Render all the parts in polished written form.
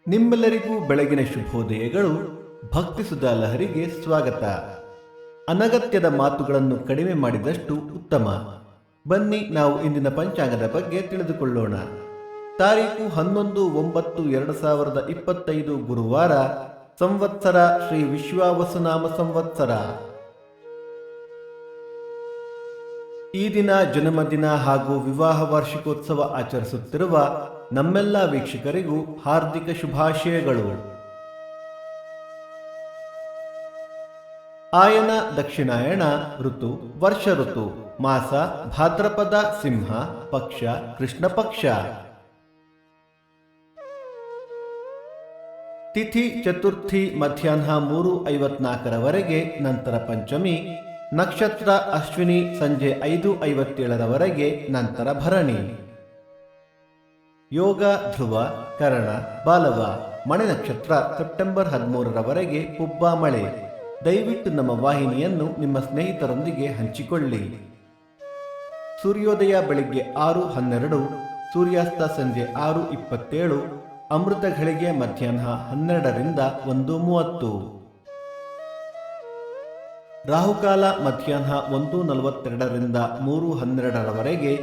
ನಿಮ್ಮೆಲ್ಲರಿಗೂ ಬೆಳಗಿನ ಶುಭೋದಯಗಳು. ಭಕ್ತಿ ಸುಧಾ ಲಹರಿಗೆ ಸ್ವಾಗತ. ಅನಗತ್ಯದ ಮಾತುಗಳನ್ನು ಕಡಿಮೆ ಮಾಡಿದಷ್ಟು ಉತ್ತಮ. ಬನ್ನಿ ನಾವು ಇಂದಿನ ಪಂಚಾಂಗದ ಬಗ್ಗೆ ತಿಳಿದುಕೊಳ್ಳೋಣ. ತಾರೀಕು 11/9/2025 ಗುರುವಾರ, ಸಂವತ್ಸರ ಶ್ರೀ ವಿಶ್ವಾವಸುನಾಮ ಸಂವತ್ಸರ. ಈ ದಿನ ಜನ್ಮದಿನ ಹಾಗೂ ವಿವಾಹ ವಾರ್ಷಿಕೋತ್ಸವ ಆಚರಿಸುತ್ತಿರುವ ನಮ್ಮೆಲ್ಲ ವೀಕ್ಷಕರಿಗೂ ಹಾರ್ದಿಕ ಶುಭಾಶಯಗಳು. ಆಯನ ದಕ್ಷಿಣಾಯಣ ಋತು ವರ್ಷ ಋತು, ಮಾಸ ಭಾದ್ರಪದ ಸಿಂಹ, ಪಕ್ಷ ಕೃಷ್ಣ ಪಕ್ಷ. ತಿಥಿ ಚತುರ್ಥಿ ಮಧ್ಯಾಹ್ನ 3:54 ನಂತರ ಪಂಚಮಿ, ನಕ್ಷತ್ರ ಅಶ್ವಿನಿ ಸಂಜೆ 5:57 ನಂತರ ಭರಣಿ. ಯೋಗ ಧ್ರುವ, ಕರಣ, ಬಾಲವ. ಮಣೆ ನಕ್ಷತ್ರ ಸೆಪ್ಟೆಂಬರ್ 13 ಪುಬ್ಬ ಮಳೆ. ದಯವಿಟ್ಟು ನಮ್ಮ ವಾಹಿನಿಯನ್ನು ನಿಮ್ಮ ಸ್ನೇಹಿತರೊಂದಿಗೆ ಹಂಚಿಕೊಳ್ಳಿ. ಸೂರ್ಯೋದಯ ಬೆಳಿಗ್ಗೆ 6:12, ಸೂರ್ಯಾಸ್ತ ಸಂಜೆ 6:27, ಅಮೃತ ಘಳಿಗೆ ಮಧ್ಯಾಹ್ನ 12ರಿಂದ 1:30. ರಾಹುಕಾಲ ಮಧ್ಯಾಹ್ನ 1:42ರಿಂದ 3:12,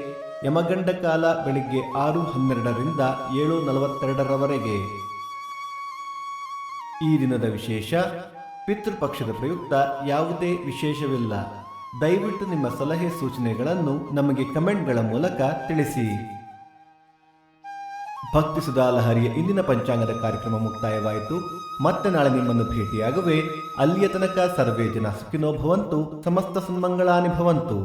ಯಮಗಂಡ ಕಾಲ ಬೆಳಿಗ್ಗೆ 6:12ರಿಂದ 7:42. ಈ ದಿನದ ವಿಶೇಷ: ಪಿತೃಪಕ್ಷದ ಪ್ರಯುಕ್ತ ಯಾವುದೇ ವಿಶೇಷವಿಲ್ಲ. ದಯವಿಟ್ಟು ನಿಮ್ಮ ಸಲಹೆ ಸೂಚನೆಗಳನ್ನು ನಮಗೆ ಕಮೆಂಟ್ಗಳ ಮೂಲಕ ತಿಳಿಸಿ. ಭಕ್ತಿ ಸುಧಾ ಲಹರಿಯ ಇಂದಿನ ಪಂಚಾಂಗದ ಕಾರ್ಯಕ್ರಮ ಮುಕ್ತಾಯವಾಯಿತು. ಮತ್ತೆ ನಾಳೆ ನಿಮ್ಮನ್ನು ಭೇಟಿಯಾಗುವೆ. ಅಲ್ಲಿಯ ತನಕ ಸರ್ವೇ ಜನ ಸುಖಿನೋ ಭವಂತು, ಸಮಸ್ತ ಸನ್ಮಂಗಳಾನಿ ಭವಂತು.